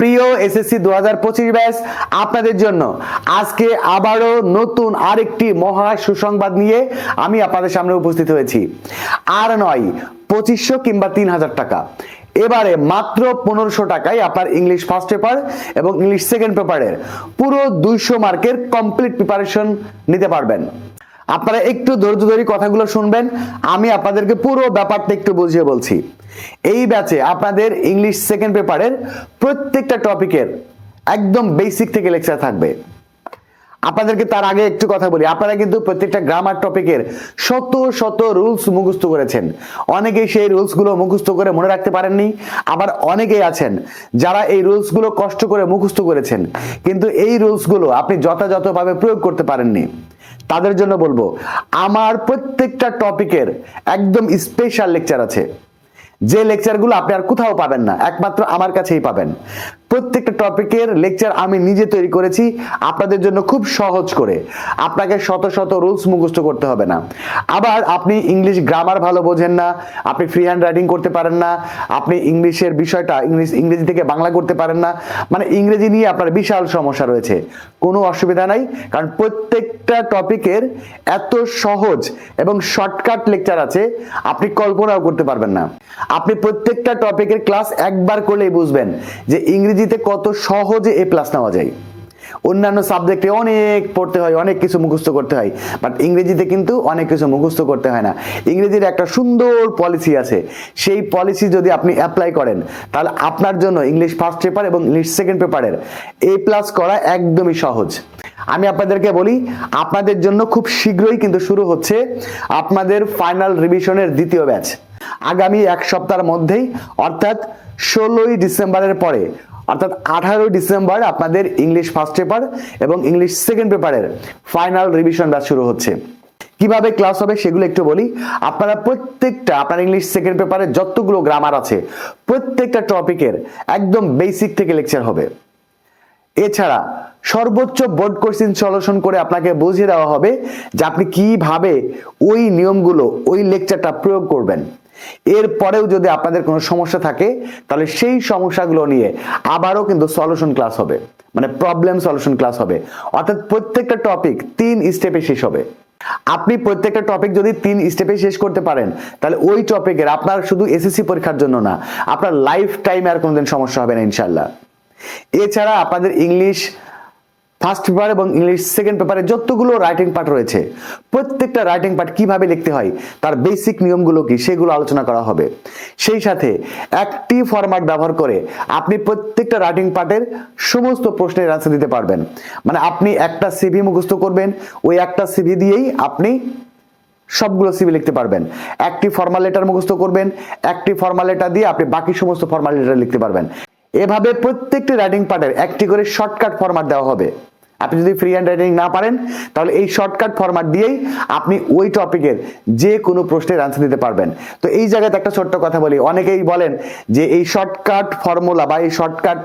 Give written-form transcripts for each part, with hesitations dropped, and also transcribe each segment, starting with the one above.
প্রিয় SSC 2025 batch, আপনাদের জন্য আজকে আবারও নতুন আরেকটি মহা সুসংবাদ নিয়ে আমি আপনাদের সামনে উপস্থিত হয়েছি। আর নয় 2500 কিংবা 3000 টাকা, এবারে মাত্র 1500 টাকায় আপনার ইংলিশ ফার্স্ট পেপার এবং ইংলিশ সেকেন্ড পেপারের পুরো 200 মার্কের কমপ্লিট প্রিপারেশন নিতে পারবেন। আপনারা একটু ধৈর্য ধরে কথাগুলো শুনবেন, আমি আপনাদেরকে পুরো ব্যাপারটা একটু বুঝিয়ে বলছি। এই ব্যাচে আপনাদের ইংলিশ সেকেন্ড পেপারের প্রত্যেকটা টপিকের একদম বেসিক থেকে লেকচার থাকবে। আপনাদেরকে তার আগে একটু কথা বলি, আপনারা কিন্তু প্রত্যেকটা গ্রামার টপিকের শত শত রুলস মুখস্থ করেছেন। অনেকেই সেই রুলসগুলো মুখস্থ করে মনে রাখতে পারেননি, আবার অনেকেই আছেন যারা এই রুলসগুলো কষ্ট করে মুখস্থ করেছেন, কিন্তু এই রুলসগুলো আপনি যথাযথভাবে প্রয়োগ করতে পারেননি। তাদের জন্য বলবো, আমার প্রত্যেকটা টপিকের একদম স্পেশাল লেকচার আছে, যে লেকচারগুলো আপনি আর কোথাও পাবেন না, একমাত্র আমার কাছেই পাবেন। প্রত্যেকটা টপিকের লেকচার আমি নিজে তৈরি করেছি আপনাদের জন্য খুব সহজ করে। আপনাকে শত শত রুলস মুখস্থ করতে হবে না। আবার আপনি ইংলিশ গ্রামার ভালো বোঝেন না, আপনি ফ্রি হ্যান্ড রাইটিং করতে পারেন না, আপনি ইংলিশের বিষয়টা ইংরেজি থেকে বাংলা করতে পারেন না, মানে ইংরেজি নিয়ে আপনার বিশাল সমস্যা রয়েছে, কোনো অসুবিধা নাই। কারণ প্রত্যেকটা টপিকের এত সহজ এবং শর্টকাট লেকচার আছে, আপনি কল্পনাও করতে পারবেন না। আপনি প্রত্যেকটা টপিকের ক্লাস একবার করলেই বুঝবেন যে ইংরেজিতে কত সহজে এ প্লাস নেওয়া যায়। অন্যান্য সাবজেক্টে অনেক পড়তে হয়, অনেক কিছু মুখস্থ করতে হয়, বাট ইংরেজিতে কিন্তু অনেক কিছু মুখস্থ করতে হয় না। ইংরেজির একটা সুন্দর পলিসি আছে, সেই পলিসি যদি আপনি অ্যাপ্লাই করেন তাহলে আপনার জন্য ইংলিশ ফার্স্ট পেপার এবং ইংলিশ সেকেন্ড পেপারের এ প্লাস করা একদমই সহজ। আমি আপনাদেরকে বলি, আপনাদের জন্য খুব শীঘ্রই কিন্তু শুরু হচ্ছে আপনাদের ফাইনাল রিভিশনের দ্বিতীয় ব্যাচ। আগামী এক সপ্তাহের মধ্যেই, অর্থাৎ 16ই ডিসেম্বরের পরে, অর্থাৎ 18 ডিসেম্বর আপনাদের ইংলিশ ফার্স্ট পেপার এবং ইংলিশ সেকেন্ড পেপারের ফাইনাল রিভিশন ব্যাচ শুরু হচ্ছে। কিভাবে ক্লাস হবে সেগুলো একটু বলি। আপনারা প্রত্যেকটা আপনার ইংলিশ সেকেন্ড পেপারে যতগুলো গ্রামার আছে প্রত্যেকটা টপিকের একদম বেসিক থেকে লেকচার হবে। এছাড়া সর্বোচ্চ বোর্ড কোশ্চেন সলিউশন করে আপনাকে বুঝিয়ে দেওয়া হবে যে আপনি কিভাবে ওই নিয়মগুলো ওই লেকচারটা প্রয়োগ করবেন। এরপরেও যদি আপনাদের কোনো সমস্যা থাকে তাহলে সেই সমস্যাগুলো নিয়ে আবারও কিন্তু সলিউশন ক্লাস হবে, মানে প্রবলেম সলিউশন ক্লাস হবে। অর্থাৎ প্রত্যেকটা টপিক 3 স্টেপে শেষ হবে। আপনি প্রত্যেকটা টপিক যদি 3 স্টেপে শেষ করতে পারেন তাহলে ওই টপিকের আপনার শুধু এসএসসি পরীক্ষার জন্য না, আপনার লাইফ টাইমে আর কোনোদিন সমস্যা হবে না ইনশাল্লাহ। এছাড়া আপনাদের ইংলিশ ফার্স্ট পেপার এবং ইংলিশ সেকেন্ড পেপারে যতগুলো রাইটিং পার্ট রয়েছে প্রত্যেকটা রাইটিং পার্ট কিভাবে লিখতে হয়, তার বেসিক নিয়মগুলো কি, সেগুলো আলোচনা করা হবে। সেই সাথে একটি ফরম্যাট ব্যবহার করে আপনি প্রত্যেকটা রাইটিং পার্টের সমস্ত প্রশ্নের অ্যান্সার দিতে পারবেন। মানে আপনি একটা সিভি মুখস্থ করবেন, ওই একটা সিভি দিয়েই আপনি সবগুলো সিভি লিখতে পারবেন। একটি ফর্মাল লেটার মুখস্থ করবেন, একটি ফর্মাল লেটার দিয়ে আপনি বাকি সমস্ত ফর্মাল লেটার লিখতে পারবেন। এভাবে প্রত্যেকটি রাইটিং পার্টের একটি করে শর্টকাট ফরম্যাট দেওয়া হবে। আপনি যদি ফ্রি হ্যান্ড রাইটিং না পারেন তাহলে এই শর্টকাট ফরম্যাট দিয়েই আপনি ওই টপিকের যে কোনো প্রশ্নের অ্যান্সার দিতে পারবেন। তো এই জায়গাতে একটা ছোট্ট কথা বলি, অনেকেই বলেন যে এই শর্টকাট ফর্মুলা বা এই শর্টকাট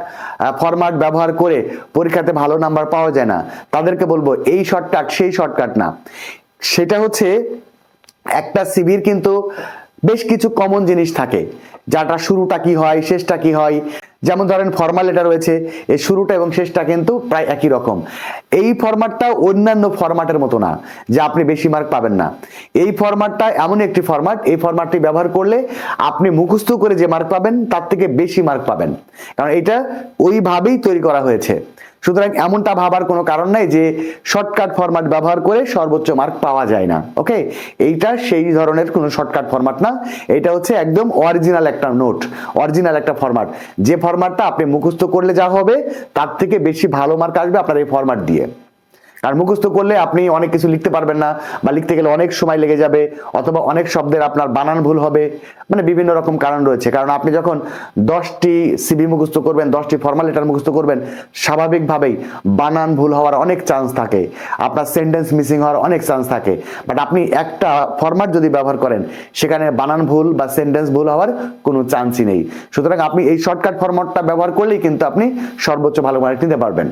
ফরম্যাট ব্যবহার করে পরীক্ষাতে ভালো নাম্বার পাওয়া যায় না। তাদেরকে বলবো এই শর্টকাট সেই শর্টকাট না, সেটা হচ্ছে একটা সিভির কিন্তু বেশ কিছু কমন জিনিস থাকে, যাটা শুরুটা কি হয় শেষটা কি হয়। যেমন ধরেন ফর্মাল লেটার রয়েছে, এই শুরুটা এবং শেষটা কিন্তু প্রায় একই রকম। এই ফরম্যাটটা অন্যান্য ফরম্যাটের মতো না যে আপনি বেশি মার্ক পাবেন না। এই ফরম্যাটটা এমন একটি ফরম্যাট, এই ফরম্যাটটি ব্যবহার করলে আপনি মুখস্থ করে যে মার্ক পাবেন তার থেকে বেশি মার্ক পাবেন, কারণ এটা ওইভাবেই তৈরি করা হয়েছে। সুতরাং এমনটা ভাবার কোনো কারণ নাই যে শর্টকাট ফরম্যাট ব্যবহার করে সর্বোচ্চ মার্ক পাওয়া যায় না। ওকে, এইটা সেই ধরনের কোনো শর্টকাট ফরম্যাট না, এটা হচ্ছে একদম অরিজিনাল একটা নোট, অরিজিনাল একটা ফরম্যাট। যে ফরম্যাটটা আপনি মুখস্থ করলে যা হবে তার থেকে বেশি ভালো মার্ক আসবে আপনার এই ফরম্যাট দিয়ে। কারণ মুখস্থ করলে আপনি অনেক কিছু লিখতে পারবেন না, বা লিখতে গেলে অনেক সময় লেগে যাবে, অথবা অনেক শব্দের আপনার বানান ভুল হবে, মানে বিভিন্ন রকম কারণ রয়েছে। কারণ আপনি যখন 10টি সিভি মুখস্থ করবেন, 10টি ফর্মাল লেটার মুখস্থ করবেন, স্বাভাবিকভাবেই বানান ভুল হওয়ার অনেক চান্স থাকে, আপনার সেন্টেন্স মিসিং হওয়ার অনেক চান্স থাকে। বাট আপনি একটা ফরম্যাট যদি ব্যবহার করেন সেখানে বানান ভুল বা সেন্টেন্স ভুল হওয়ার কোনো চান্সই নেই। সুতরাং আপনি এই শর্টকাট ফরম্যাটটা ব্যবহার করলেই কিন্তু আপনি সর্বোচ্চ ভালো মার্ক নিতে পারবেন।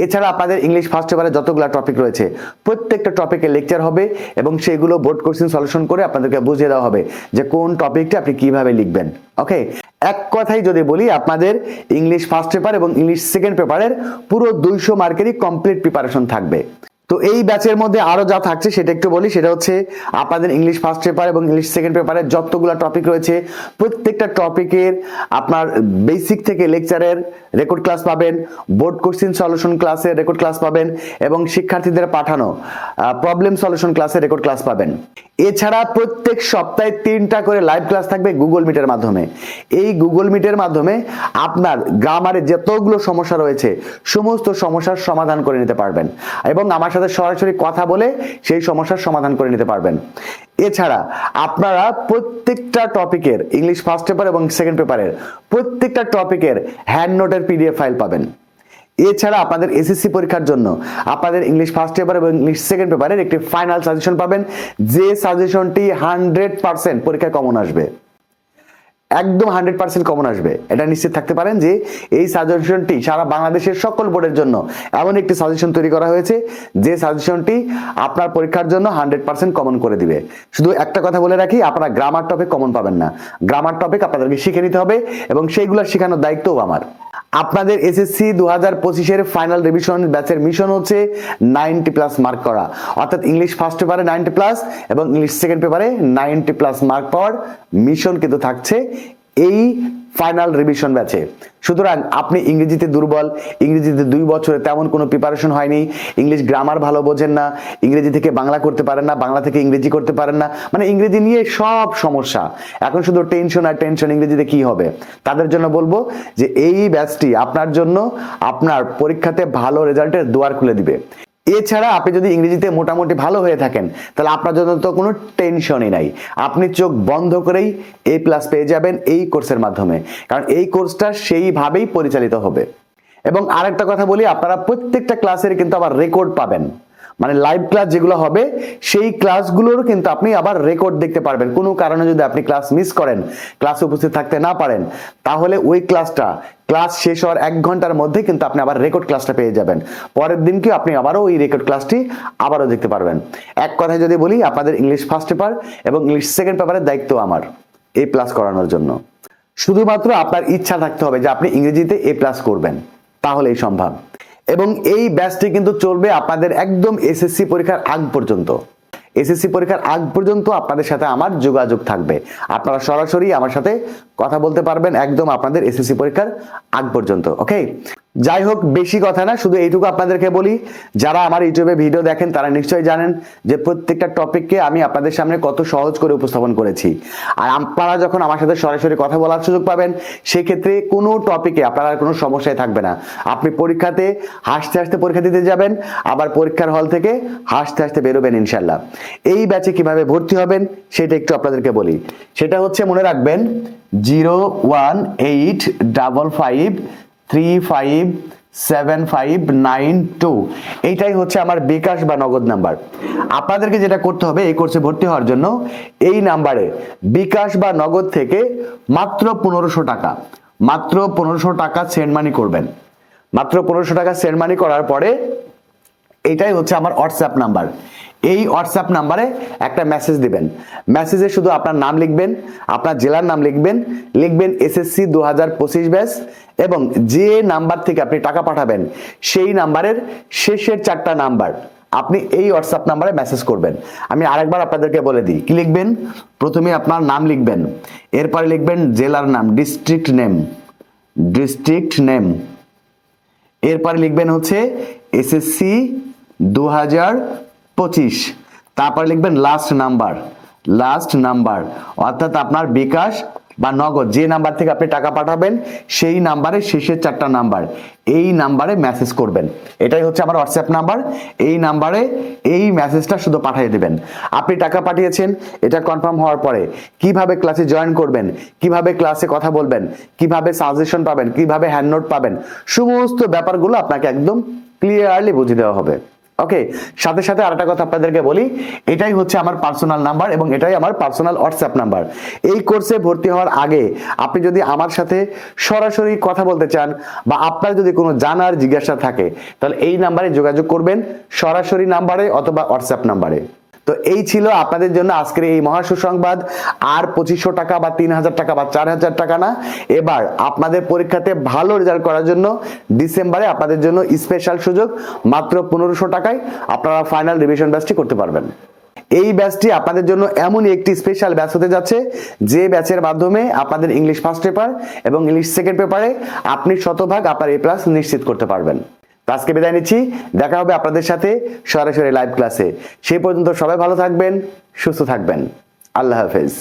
এছাড়া আপনাদের ইংলিশ ফার্স্ট পেপারে যতগুলো টপিক রয়েছে প্রত্যেকটা টপিকে লেকচার হবে এবং সেগুলো বোর্ড কোশ্চেন সলিউশন করে আপনাদেরকে বুঝিয়ে দেওয়া হবে যে কোন টপিকটা আপনি কিভাবে লিখবেন। ওকে, এক কথাই যদি বলি, আপনাদের ইংলিশ ফার্স্ট পেপার এবং ইংলিশ সেকেন্ড পেপারের পুরো 200 মার্কেরই কমপ্লিট প্রিপারেশন থাকবে। তো এই ব্যাচের মধ্যে আরো যা থাকছে সেটা একটু বলি। সেটা হচ্ছে আপনাদের ইংলিশ ফার্স্ট পেপার এবং ইংলিশ সেকেন্ড পেপারের যতগুলো টপিক রয়েছে প্রত্যেকটা টপিকের আপনার বেসিক থেকে লেকচারের রেকর্ড ক্লাস পাবেন, বোর্ড কোশ্চেন সলিউশন ক্লাসের রেকর্ড ক্লাস পাবেন এবং শিক্ষার্থীদের পাঠানো প্রবলেম সলিউশন ক্লাসের রেকর্ড ক্লাস পাবেন। এছাড়া প্রত্যেক সপ্তাহে 3টা করে লাইভ ক্লাস থাকবে গুগল মিটের মাধ্যমে। এই গুগল মিটের মাধ্যমে আপনার গ্রামারে যতগুলো সমস্যা রয়েছে সমস্ত সমস্যার সমাধান করে নিতে পারবেন এবং আমার সাথে সরাসরি কথা বলে সেই সমস্যার সমাধান করে নিতে পারবেন। এছাড়া আপনারা প্রত্যেকটা টপিকের ইংলিশ ফার্স্ট পেপার এবং সেকেন্ড পেপারের প্রত্যেকটা টপিকের হ্যান্ড নোটের পিডিএফ ফাইল পাবেন। এছাড়া আপনাদের এসএসসি পরীক্ষার জন্য আপনাদের ইংলিশ ফার্স্ট পেপার এবং ইংলিশ সেকেন্ড পেপারের একটি ফাইনাল সাজেশন পাবেন, যে সাজেশনটি 100% পরীক্ষায় কমন আসবে, একদম 100% কমন আসবে। এটা নিশ্চিত থাকতে পারেন যে এই সাজেশনটি সারা বাংলাদেশের সকল বোর্ডের জন্য এমন একটি সাজেশন তৈরি করা হয়েছে যে সাজেশনটি আপনার পরীক্ষার জন্য 100% কমন করে দিবে। শুধু একটা কথা বলে রাখি, আপনারা গ্রামার টপিক কমন পাবেন না, গ্রামার টপিক আপনাদেরকে শিখে নিতে হবে এবং সেইগুলো শেখানোর দায়িত্বও আমার। আপনাদের এসএসসি 2025 ফাইনাল রিভিশন ব্যাচের মিশন হচ্ছে 90+ মার্ক করা, অর্থাৎ ইংলিশ ফার্স্ট পেপারে 90+ এবং ইংলিশ সেকেন্ড পেপারে 90+ মার্ক পাওয়ার মিশন কিন্তু থাকছে এই ফাইনাল রিভিশন ব্যাচে। সুতরাং আপনি ইংরেজিতে দুর্বল, ইংরেজিতে 2 বছরে তেমন কোনো প্রিপারেশন হয়নি, ইংলিশ গ্রামার ভালো বোঝেন না, ইংরেজি থেকে বাংলা করতে পারেন না, বাংলা থেকে ইংরেজি করতে পারেন না, মানে ইংরেজি নিয়ে সব সমস্যা, এখন শুধু টেনশন আর টেনশন ইংরেজিতে কি হবে, তাদের জন্য বলবো যে এই ব্যাচটি আপনার জন্য আপনার পরীক্ষাতে ভালো রেজাল্টের দুয়ার খুলে দিবে। এছাড়া আপনি যদি ইংরেজিতে মোটামুটি ভালো হয়ে থাকেন তাহলে আপনার জন্য তো কোনো টেনশনই নাই, আপনি চোখ বন্ধ করেই A+ পেয়ে যাবেন এই কোর্সের মাধ্যমে, কারণ এই কোর্সটা সেইভাবেই পরিচালিত হবে। এবং আরেকটা কথা বলি, আপনারা প্রত্যেকটা ক্লাসের কিন্তু আবার রেকর্ড পাবেন, মানে লাইভ ক্লাস যেগুলো হবে সেই ক্লাসগুলোর কিন্তু আপনি আবার রেকর্ড দেখতে পারবেন। কোনো কারণে যদি আপনি ক্লাস মিস করেন, ক্লাসে উপস্থিত থাকতে না পারেন, তাহলে ওই ক্লাস শেষ হওয়ার 1 ঘন্টার মধ্যে কিন্তু আপনি আবার রেকর্ড ক্লাসটা পেয়ে যাবেন। পরের দিনকে আপনি আবারও ওই রেকর্ড ক্লাসটি আবারও দেখতে পারবেন। এক কথায় যদি বলি, আপনাদের ইংলিশ ফার্স্ট পেপার এবং ইংলিশ সেকেন্ড পেপারের দায়িত্ব আমার A+ করানোর জন্য। শুধুমাত্র আপনার ইচ্ছা থাকতে হবে যে আপনি ইংরেজিতে A+ করবেন, তাহলেই সম্ভব। এবং এই ব্যাচটি কিন্তু চলবে আপনাদের একদম এসএসসি পরীক্ষার আগ পর্যন্ত। এসএসসি পরীক্ষার আগ পর্যন্ত আপনাদের সাথে আমার যোগাযোগ থাকবে, আপনারা সরাসরি আমার সাথে কথা বলতে পারবেন একদম আপনাদের এসএসসি পরীক্ষার আগ পর্যন্ত। ওকে, যাই হোক, বেশি কথা না, শুধু এইটুকু আপনাদেরকে বলি, যারা আমার ইউটিউবে ভিডিও দেখেন তারা নিশ্চয়ই জানেন যে প্রত্যেকটা টপিককে আমি আপনাদের সামনে কত সহজ করে উপস্থাপন করেছি। আর আপনারা যখন আমার সাথে সরাসরি কথা বলার সুযোগ পাবেন, সেক্ষেত্রে কোনো টপিকে আপনারা কোনো সমস্যায় থাকবে না। আপনি পরীক্ষাতে হাসতে হাসতে পরীক্ষা দিতে যাবেন, আবার পরীক্ষার হল থেকে হাসতে হাসতে বেরোবেন ইনশাল্লাহ। এই ব্যাচে কিভাবে ভর্তি হবেন সেটা একটু আপনাদেরকে বলি। সেটা হচ্ছে, মনে রাখবেন 01855357592, এইটাই হচ্ছে আমার বিকাশ বা নগদ নাম্বার। আপনাদেরকে যেটা করতে হবে এই কোর্সে ভর্তি হওয়ার জন্য, এই নাম্বারে বিকাশ বা নগদ থেকে মাত্র 1500 টাকা, মাত্র 1500 টাকা সেন্ড মানি করবেন। মাত্র 1500 টাকা সেন্ড মানি করার পরে এইটাই হচ্ছে আমার হোয়াটসঅ্যাপ নাম্বার। এই হোয়াটসঅ্যাপ নাম্বারে একটা মেসেজ দিবেন। মেসেজে শুধু আপনার নাম লিখবেন, আপনার জেলার নাম লিখবেন এসএসসি 2025 ব্যাচ, এবং যে নাম্বার থেকে আপনি টাকা পাঠাবেন সেই নাম্বারের শেষের 4টা নাম্বার আপনি এই হোয়াটসঅ্যাপ নাম্বারে মেসেজ করবেন। আমি আরেকবার আপনাদেরকে বলে দিই, কি লিখবেন? প্রথমে আপনার নাম লিখবেন, এরপরে লিখবেন জেলার নাম, ডিস্ট্রিক্ট নেম, এরপরে লিখবেন হচ্ছে এসএসসি 2025, তারপরে লিখবেন লাস্ট নাম্বার, অর্থাৎ আপনার বিকাশ বা নগদ যে নাম্বার থেকে আপনি টাকা পাঠাবেন সেই নাম্বারের শেষের 4টা নাম্বার, এই নাম্বারে মেসেজ করবেন। এটাই হচ্ছে আমার হোয়াটসঅ্যাপ নাম্বার। এই নাম্বারে এই মেসেজটা শুধু পাঠিয়ে দিবেন। আপনি টাকা পাঠিয়েছেন, এটা কনফার্ম হওয়ার পরে কিভাবে ক্লাসে জয়েন করবেন, কিভাবে ক্লাসে কথা বলবেন, কিভাবে সাজেশন পাবেন, কিভাবে হ্যান্ড নোট পাবেন, সমস্ত ব্যাপারগুলো আপনাকে একদম ক্লিয়ারলি বুঝিয়ে দেওয়া হবে। ওকে, সাথে সাথে আরেকটা কথা আপনাদেরকে বলি, এটাই হচ্ছে আমার পার্সোনাল নাম্বার এবং এটাই আমার পার্সোনাল হোয়াটসঅ্যাপ নাম্বার। এই কোর্সে ভর্তি হওয়ার আগে আপনি যদি আমার সাথে সরাসরি কথা বলতে চান বা আপনার যদি কোনো জানার জিজ্ঞাসা থাকে, তাহলে এই নাম্বারে যোগাযোগ করবেন, সরাসরি নাম্বারে অথবা হোয়াটসঅ্যাপ নাম্বারে। তো এই ছিল আপনাদের জন্য আজকের এই মহা সুসংবাদ। আর 2500 টাকা বা 3000 টাকা বা 4000 টাকা না, এবার আপনাদের পরীক্ষাতে ভালো রেজাল্ট করার জন্য ডিসেম্বরে আপনাদের জন্য স্পেশাল সুযোগ, মাত্র 1500 টাকায় আপনারা ফাইনাল রিভিশন ব্যাচটি করতে পারবেন। এই ব্যাচটি আপনাদের জন্য এমনই একটি স্পেশাল ব্যাচ হতে যাচ্ছে, যে ব্যাচের মাধ্যমে আপনাদের ইংলিশ ফার্স্ট পেপার এবং ইংলিশ সেকেন্ড পেপারে আপনি শতভাগ আপনার A+ নিশ্চিত করতে পারবেন। তো আজকে বিদায় নিচ্ছি, দেখা হবে আপনাদের সাথে সরাসরি লাইভ ক্লাসে। সেই পর্যন্ত সবাই ভালো থাকবেন, সুস্থ থাকবেন। আল্লাহ হাফেজ।